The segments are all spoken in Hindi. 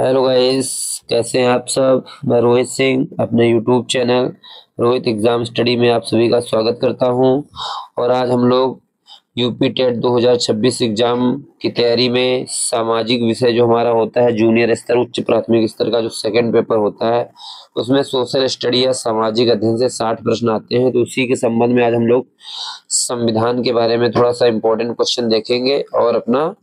हेलो गाइस, कैसे हैं आप सब। मैं रोहित सिंह अपने YouTube channel Rohit exam study में आप सभी का स्वागत करता हूं। और आज हम लोग यूपी टेट 2026 एग्जाम की तैयारी में सामाजिक विषय जो हमारा होता है जूनियर स्तर उच्च प्राथमिक स्तर का जो सेकंड पेपर होता है उसमें सोशल स्टडी या सामाजिक अध्ययन से 60 प्रश्न आते हैं। तो उसी के संबंध में आज हम लोग संविधान के बारे में थोड़ा सा इम्पोर्टेंट क्वेश्चन देखेंगे और अपना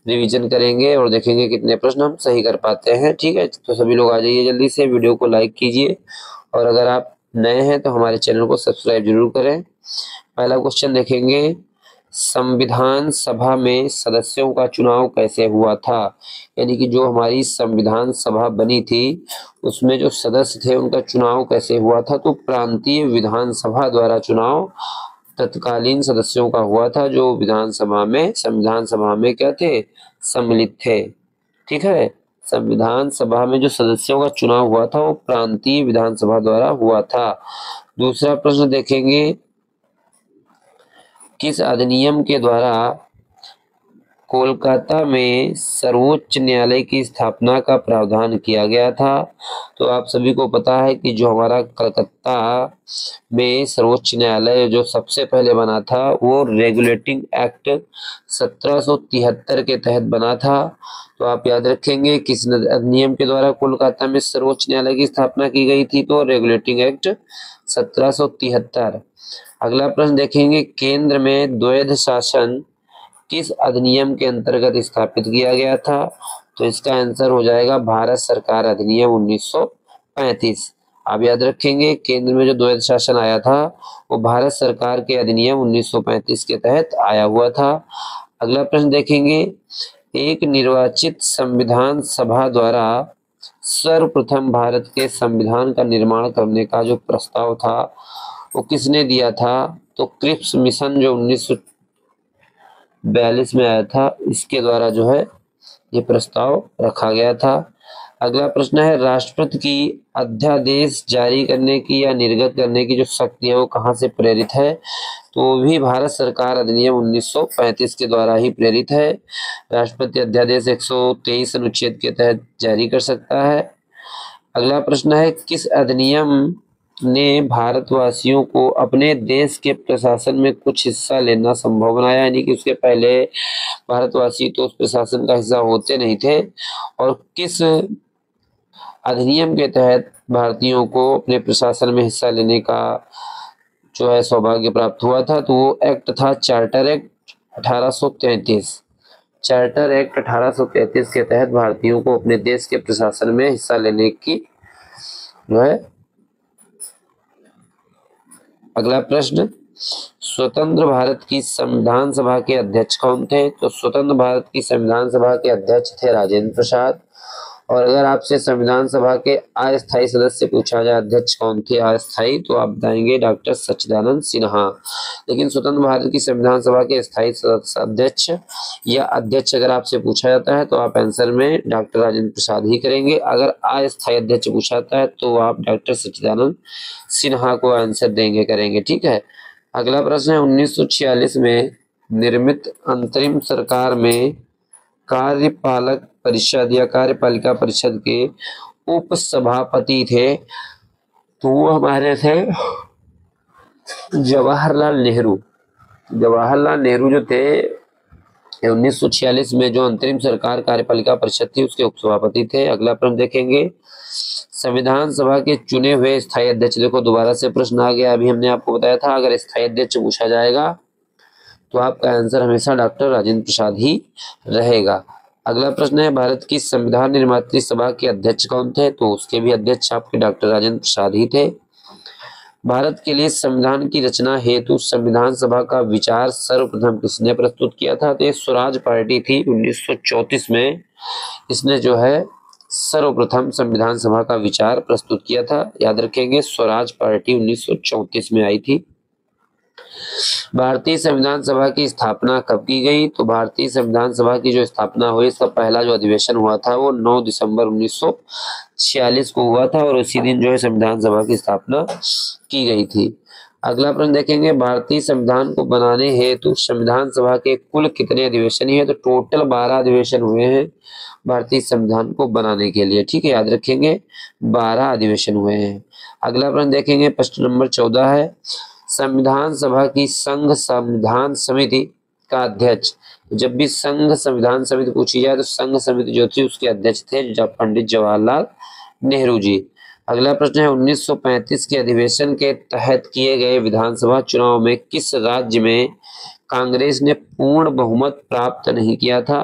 रिवीजन करेंगे और देखेंगे कितने प्रश्न हम सही कर पाते हैं। ठीक है, तो सभी लोग आ जाइए, जल्दी से वीडियो को लाइक कीजिए और अगर आप नए हैं तो हमारे चैनल को सब्सक्राइब जरूर करें। पहला क्वेश्चन देखेंगे, संविधान सभा में सदस्यों का चुनाव कैसे हुआ था। यानी कि जो हमारी संविधान सभा बनी थी उसमें जो सदस्य थे उनका चुनाव कैसे हुआ था। तो प्रांतीय विधानसभा द्वारा चुनाव तत्कालीन सदस्यों का हुआ था जो संविधान सभा में क्या थे, सम्मिलित थे। ठीक है, संविधान सभा में जो सदस्यों का चुनाव हुआ था वो प्रांतीय विधानसभा द्वारा हुआ था। दूसरा प्रश्न देखेंगे, किस अधिनियम के द्वारा कोलकाता में सर्वोच्च न्यायालय की स्थापना का प्रावधान किया गया था। तो आप सभी को पता है कि जो हमारा कलकत्ता में सर्वोच्च न्यायालय जो सबसे पहले बना था वो रेगुलेटिंग एक्ट 1773 के तहत बना था। तो आप याद रखेंगे किस अधिनियम के द्वारा कोलकाता में सर्वोच्च न्यायालय की स्थापना की गई थी, तो रेगुलेटिंग एक्ट 1773। अगला प्रश्न देखेंगे, केंद्र में द्वैध शासन किस अधिनियम के अंतर्गत स्थापित किया गया था। तो इसका आंसर हो जाएगा भारत सरकार अधिनियम 1935। आप याद रखेंगे केंद्र में जो द्वैध शासन आया था वो भारत सरकार के अधिनियम 1935 के तहत आया हुआ था। अगला प्रश्न देखेंगे, एक निर्वाचित संविधान सभा द्वारा सर्वप्रथम भारत के संविधान का निर्माण करने का जो प्रस्ताव था वो किसने दिया था। तो क्रिप्स मिशन जो 1942 में आया था, इसके द्वारा जो है ये प्रस्ताव रखा गया था। अगला प्रश्न है, राष्ट्रपति की अध्यादेश जारी करने की या निर्गत करने की जो शक्ति है वो कहाँ से प्रेरित है। तो वो भी भारत सरकार अधिनियम 1935 के द्वारा ही प्रेरित है। राष्ट्रपति अध्यादेश 123 अनुच्छेद के तहत जारी कर सकता है। अगला प्रश्न है, किस अधिनियम ने भारतवासियों को अपने देश के प्रशासन में कुछ हिस्सा लेना संभव बनाया। यानी कि उसके पहले भारतवासी तो उस प्रशासन का हिस्सा होते नहीं थे। और किस अधिनियम के तहत भारतीयों को अपने प्रशासन में हिस्सा लेने का जो है सौभाग्य प्राप्त हुआ था। तो वो एक्ट था चार्टर एक्ट 1833। चार्टर एक्ट 1833 के तहत भारतीयों को अपने देश के प्रशासन में हिस्सा लेने की जो है। अगला प्रश्न, स्वतंत्र भारत की संविधान सभा के अध्यक्ष कौन थे। तो स्वतंत्र भारत की संविधान सभा के अध्यक्ष थे राजेंद्र प्रसाद। और अगर आपसे संविधान सभा के अस्थायी सदस्य पूछा जाए अध्यक्ष कौन थे अस्थायी, तो आप बताएंगे डॉक्टर सच्चिदानंद सिन्हा। लेकिन स्वतंत्र भारत की संविधान सभा के स्थायी अध्यक्ष या अध्यक्ष अगर आपसे पूछा जाता है तो आप आंसर में डॉक्टर राजेंद्र प्रसाद ही करेंगे। अगर अस्थायी अध्यक्ष पूछा जाता है तो आप डॉक्टर सच्चिदानंद सिन्हा को आंसर देंगे करेंगे। ठीक है, अगला प्रश्न है, 1946 में निर्मित अंतरिम सरकार में कार्यपालक परिषद या कार्यपालिका परिषद के उप सभापति थे। तो वो हमारे थे जवाहरलाल नेहरू। जवाहरलाल नेहरू जो थे 1946 में जो अंतरिम सरकार कार्यपालिका परिषद थी उसके उपसभापति थे। अगला प्रश्न देखेंगे, संविधान सभा के चुने हुए स्थायी अध्यक्ष। देखो दोबारा से प्रश्न आ गया, अभी हमने आपको बताया था अगर स्थायी अध्यक्ष पूछा जाएगा तो आपका आंसर हमेशा डॉक्टर राजेंद्र प्रसाद ही रहेगा। अगला प्रश्न है, भारत की संविधान निर्मात्री सभा के अध्यक्ष कौन थे। तो उसके भी अध्यक्ष आपके डॉक्टर राजेंद्र प्रसाद ही थे। भारत के लिए संविधान की रचना हेतु संविधान सभा का विचार सर्वप्रथम किसने प्रस्तुत किया था। तो ये स्वराज पार्टी थी 1934 में, इसने जो है सर्वप्रथम संविधान सभा का विचार प्रस्तुत किया था। याद रखेंगे स्वराज पार्टी 1934 में आई थी। भारतीय संविधान सभा की स्थापना कब की गई। तो भारतीय संविधान सभा की जो स्थापना हुई इसका पहला जो अधिवेशन हुआ था वो 9 दिसंबर 1946 को हुआ था और उसी दिन जो है संविधान सभा की स्थापना की गई थी। अगला प्रश्न देखेंगे, भारतीय संविधान को बनाने हेतु संविधान सभा के कुल कितने अधिवेशन है? तो टोटल 12 अधिवेशन हुए हैं भारतीय संविधान को बनाने के लिए। ठीक है, याद रखेंगे 12 अधिवेशन हुए हैं। अगला प्रश्न देखेंगे, प्रश्न नंबर 14 है, संविधान सभा की संघ संविधान समिति का अध्यक्ष। जब भी संघ संविधान समिति पूछी जाए तो संघ समिति जो थी उसके अध्यक्ष थे पंडित जवाहरलाल नेहरू जी। अगला प्रश्न है, 1935 के अधिवेशन के तहत किए गए विधानसभा चुनाव में किस राज्य में कांग्रेस ने पूर्ण बहुमत प्राप्त नहीं किया था?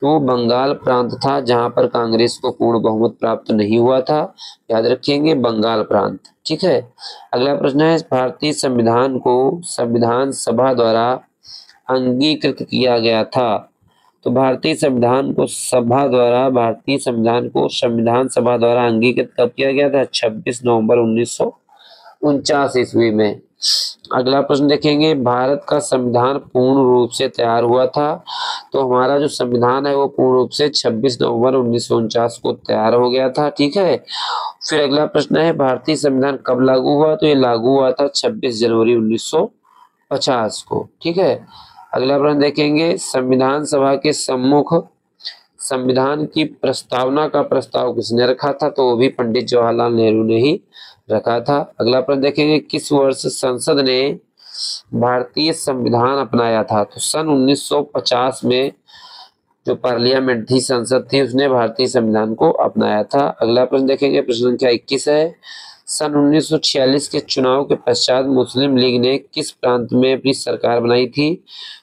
तो बंगाल प्रांत था जहां पर कांग्रेस को पूर्ण बहुमत प्राप्त नहीं हुआ था। याद रखेंगे बंगाल प्रांत। ठीक है, अगला प्रश्न है, भारतीय संविधान को संविधान सभा द्वारा अंगीकृत किया गया था। तो भारतीय संविधान को संविधान सभा द्वारा अंगीकृत कब किया गया था? 26 नवंबर 1949 ईस्वी में। अगला प्रश्न देखेंगे, भारत का संविधान पूर्ण रूप से तैयार हुआ था। तो हमारा जो संविधान है वो पूर्ण रूप से 26 नवंबर 1949 को तैयार हो गया था। ठीक है, फिर अगला प्रश्न है, भारतीय संविधान कब लागू हुआ? तो ये लागू हुआ था 26 जनवरी 1950 को। ठीक है, अगला प्रश्न देखेंगे, संविधान सभा के सम्मुख संविधान की प्रस्तावना का प्रस्ताव किसने रखा था? तो वो भी पंडित जवाहरलाल नेहरू ने ही रखा था। अगला प्रश्न देखेंगे, किस वर्ष संसद ने भारतीय संविधान अपनाया था? तो सन 1950 में जो पार्लियामेंट थी, संसद थी, उसने भारतीय संविधान को अपनाया था। अगला प्रश्न देखेंगे, प्रश्न संख्या 21 है, सन 1946 के चुनाव के पश्चात मुस्लिम लीग ने किस प्रांत में अपनी सरकार बनाई थी?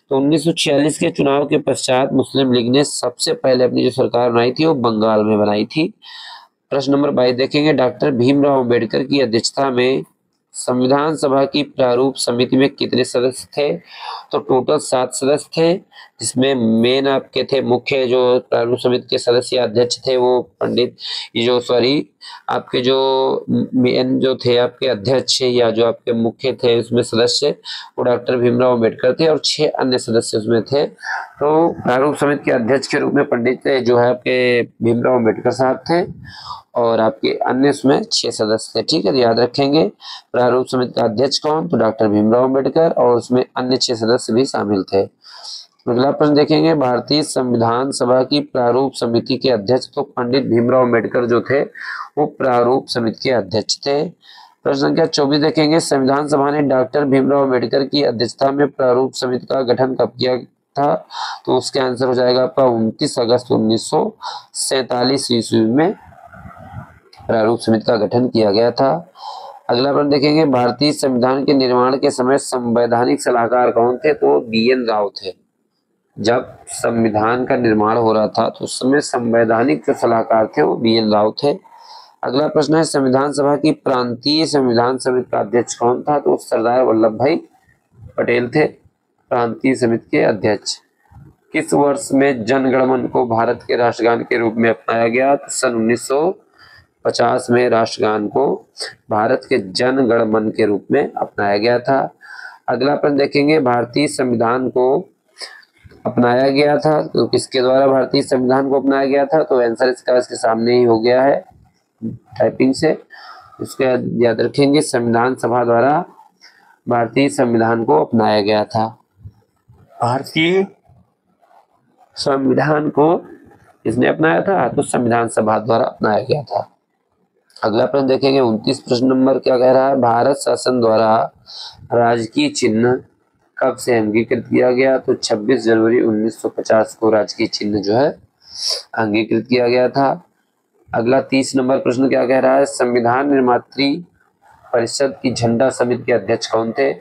तो 1946 के चुनाव के पश्चात मुस्लिम लीग ने सबसे पहले अपनी जो सरकार बनाई थी वो बंगाल में बनाई थी। प्रश्न नंबर 22 देखेंगे, डॉक्टर भीमराव अंबेडकर की अध्यक्षता में संविधान सभा की प्रारूप समिति में कितने सदस्य थे? तो टोटल 7 सदस्य थे, जिसमें मेन आपके थे मुख्य जो प्रारूप समिति के सदस्य अध्यक्ष थे वो आपके जो मेन जो थे आपके अध्यक्ष या जो आपके मुख्य थे उसमें सदस्य वो डॉक्टर भीमराव अंबेडकर थे और 6 अन्य सदस्य उसमें थे। तो प्रारूप समिति के अध्यक्ष के रूप में पंडित जो है आपके भीमराव अंबेडकर साहब थे और आपके अन्य उसमें 6 सदस्य थे। ठीक है, तो याद रखेंगे प्रारूप समिति का अध्यक्ष कौन? तो डॉक्टर भीमराव अंबेडकर और उसमें अन्य 6 सदस्य भी शामिल थे। अगला प्रश्न देखेंगे, भारतीय संविधान सभा की प्रारूप समिति के अध्यक्ष तो पंडित भीमराव अंबेडकर जो थे वो प्रारूप समिति के अध्यक्ष थे। प्रश्न संख्या 24 देखेंगे, संविधान सभा ने डॉक्टर भीमराव अंबेडकर की अध्यक्षता में प्रारूप समिति का गठन कब किया था? तो उसके आंसर हो जाएगा आपका 29 अगस्त 1947 ईस्वी में प्रारूप समिति का गठन किया गया था। अगला प्रश्न देखेंगे, भारतीय संविधान के निर्माण के समय संवैधानिक सलाहकार कौन थे? तो BN राव थे। जब संविधान का निर्माण हो रहा था तो उस समय संवैधानिक जो सलाहकार थे वो BN राव थे। अगला प्रश्न है, संविधान सभा की प्रांतीय संविधान समिति का अध्यक्ष कौन था? तो सरदार वल्लभ भाई पटेल थे प्रांतीय समिति के अध्यक्ष। किस वर्ष में जन गण मन को भारत के राष्ट्रगान के रूप में अपनाया गया? तो सन 1950 में राष्ट्रगान को भारत के जन गण मन के रूप में अपनाया गया था। अगला प्रश्न देखेंगे, भारतीय संविधान को अपनाया गया था तो किसके द्वारा भारतीय संविधान को अपनाया गया था? तो आंसर इसका इसके सामने ही हो गया है टाइपिंग से। इसको याद रखेंगे, संविधान सभा द्वारा भारतीय संविधान को अपनाया गया था। भारतीय संविधान को किसने अपनाया था? तो संविधान सभा द्वारा अपनाया गया था। अगला प्रश्न देखेंगे, 29 प्रश्न नंबर क्या कह रहा है, भारत शासन द्वारा राजकीय चिन्ह कब से अंगीकृत किया गया? तो 26 जनवरी 1950 को राजकीय चिन्ह जो है अंगीकृत किया गया था। अगला 30 नंबर प्रश्न क्या कह रहा है, संविधान निर्मात्री परिषद की झंडा समिति के अध्यक्ष कौन थे?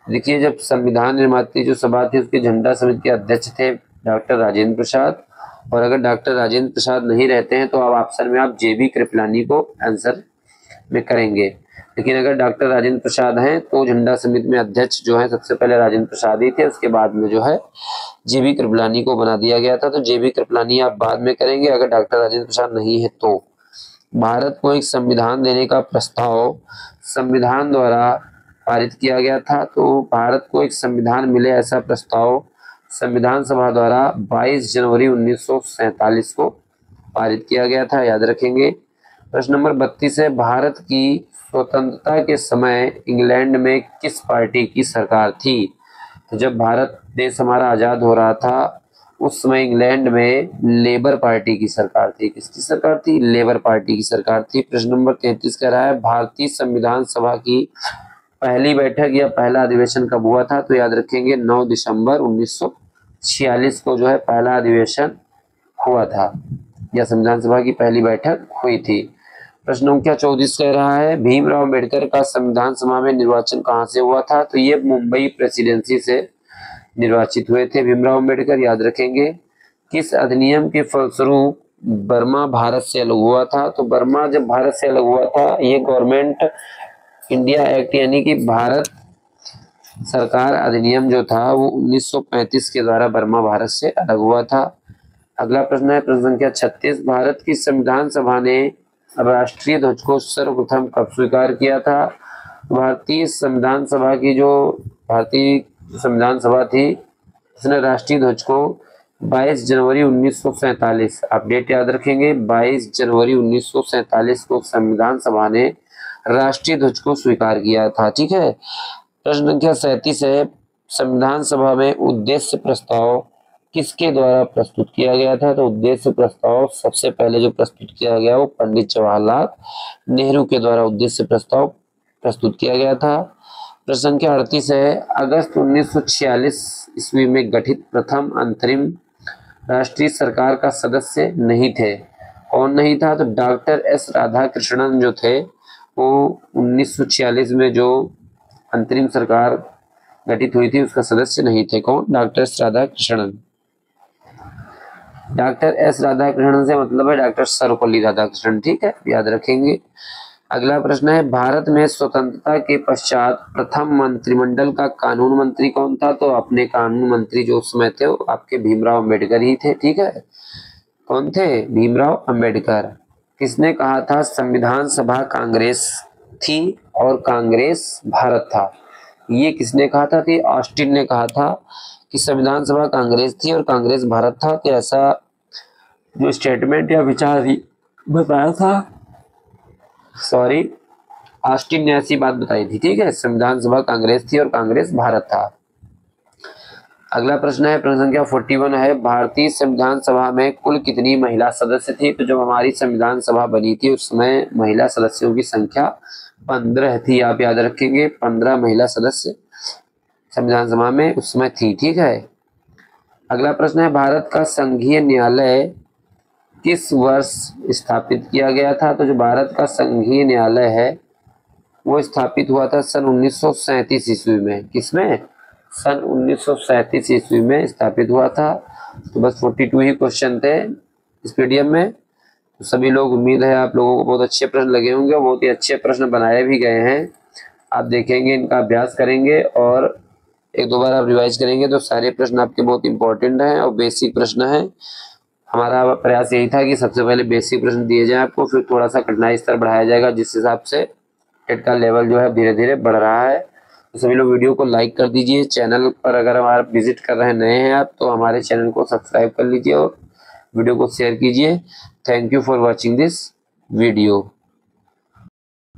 देखिए, जब संविधान निर्मात्री जो सभा थी उसके झंडा समिति के अध्यक्ष थे डॉक्टर राजेंद्र प्रसाद, और अगर डॉक्टर राजेंद्र प्रसाद नहीं रहते हैं तो आप ऑप्शन में आप JB कृपलानी को आंसर में करेंगे, लेकिन अगर डॉक्टर राजेंद्र प्रसाद हैं तो झंडा समिति में अध्यक्ष जो है सबसे पहले राजेंद्र प्रसाद ही थे, उसके बाद में जो है JB कृपलानी को बना दिया गया था, तो JB कृपलानी आप बाद में करेंगे अगर डॉक्टर राजेंद्र प्रसाद नहीं है तो। भारत को एक संविधान देने का प्रस्ताव संविधान द्वारा पारित किया गया था, तो भारत को एक संविधान मिले ऐसा प्रस्ताव संविधान सभा द्वारा 22 जनवरी 1947 को पारित किया गया था। याद रखेंगे प्रश्न नंबर 32 है, भारत की स्वतंत्रता के समय इंग्लैंड में किस पार्टी की सरकार थी? तो जब भारत देश हमारा आजाद हो रहा था उस समय इंग्लैंड में लेबर पार्टी की सरकार थी। किसकी सरकार थी? लेबर पार्टी की सरकार थी। प्रश्न नंबर 33 कह रहा है, भारतीय संविधान सभा की पहली बैठक या पहला अधिवेशन कब हुआ था? तो याद रखेंगे 9 दिसंबर 1946 को जो है पहला अधिवेशन हुआ था या संविधान सभा की पहली बैठक हुई थी। प्रश्न संख्या 34 कह रहा है, भीमराव अंबेडकर का संविधान सभा में निर्वाचन कहां से हुआ था? तो ये मुंबई प्रेसिडेंसी से निर्वाचित हुए थे भीमराव अंबेडकर, याद रखेंगे। किस अधिनियम के फलस्वरूप बर्मा भारत से अलग हुआ था? तो बर्मा जब भारत से अलग हुआ था, ये गवर्नमेंट इंडिया एक्ट यानी कि भारत सरकार अधिनियम जो था वो 1935 के द्वारा बर्मा भारत से अलग हुआ था। अगला प्रश्न है प्रश्न संख्या 36, भारत की संविधान सभा ने राष्ट्रीय ध्वज को सर्वप्रथम कब स्वीकार किया था? भारतीय संविधान सभा की जो भारतीय संविधान सभा थी उसने राष्ट्रीय ध्वज को 22 जनवरी 1947, आप डेट याद रखेंगे, 22 जनवरी 1947 को संविधान सभा ने राष्ट्रीय ध्वज को स्वीकार किया था। ठीक है। प्रश्न संख्या 37 है, संविधान सभा में उद्देश्य प्रस्ताव किसके द्वारा प्रस्तुत किया गया था? तो उद्देश्य प्रस्ताव सबसे पहले जो प्रस्तुत किया गया वो पंडित जवाहरलाल नेहरू के द्वारा उद्देश्य प्रस्ताव प्रस्तुत किया गया था। प्रश्न संख्या 38 है, अगस्त 1946 ईस्वी में गठित प्रथम अंतरिम राष्ट्रीय सरकार का सदस्य नहीं थे। कौन नहीं था? तो डॉक्टर एस राधाकृष्णन जो थे वो 1946 में जो अंतरिम सरकार गठित हुई थी उसका सदस्य नहीं थे। कौन? Doctor S Radhakrishnan. Doctor S Radhakrishnan से मतलब है डॉक्टर सर्वपल्ली राधाकृष्णन। ठीक है, याद रखेंगे। अगला प्रश्न है, भारत में स्वतंत्रता के पश्चात प्रथम मंत्रिमंडल का कानून मंत्री कौन था? तो अपने कानून मंत्री जो उस समय थे वो आपके भीमराव अंबेडकर ही थे। ठीक है, कौन थे? भीमराव अंबेडकर। किसने कहा था संविधान सभा कांग्रेस थी और कांग्रेस भारत था? ये किसने कहा था? कि ऑस्टिन ने कहा था कि संविधान सभा कांग्रेस थी और कांग्रेस भारत था। कि ऐसा जो स्टेटमेंट या विचार बताया था, सॉरी, ऑस्टिन ने ऐसी बात बताई थी। ठीक है, संविधान सभा कांग्रेस थी और कांग्रेस भारत था। अगला प्रश्न है प्रश्न संख्या 41 है, भारतीय संविधान सभा में कुल कितनी महिला सदस्य थी? तो जब हमारी संविधान सभा बनी थी उस समय महिला सदस्यों की संख्या 15 थी। आप याद रखेंगे 15 महिला सदस्य संविधान सभा में उस समय थी। ठीक है। अगला प्रश्न है, भारत का संघीय न्यायालय किस वर्ष स्थापित किया गया था? तो जो भारत का संघीय न्यायालय है वो स्थापित हुआ था सन 1937 ईस्वी में। किसमें? सन 1937 ईस्वी में स्थापित हुआ था। तो बस 42 ही क्वेश्चन थे इस पीडीएफ में। तो सभी लोग, उम्मीद है आप लोगों को बहुत अच्छे प्रश्न लगे होंगे, बहुत ही अच्छे प्रश्न बनाए भी गए हैं। आप देखेंगे, इनका अभ्यास करेंगे और एक दो बार आप रिवाइज करेंगे तो सारे प्रश्न आपके बहुत इंपॉर्टेंट हैं और बेसिक प्रश्न हैं। हमारा प्रयास यही था कि सबसे पहले बेसिक प्रश्न दिए जाए आपको, फिर थोड़ा सा कठिनाई स्तर बढ़ाया जाएगा जिस हिसाब से टेट का लेवल जो है धीरे धीरे बढ़ रहा है। तो सभी लोग वीडियो को लाइक कर दीजिए। चैनल पर अगर हमारा विजिट कर रहे हैं, नए हैं आप, तो हमारे चैनल को सब्सक्राइब कर लीजिए और वीडियो को शेयर कीजिए। Thank you for watching this video.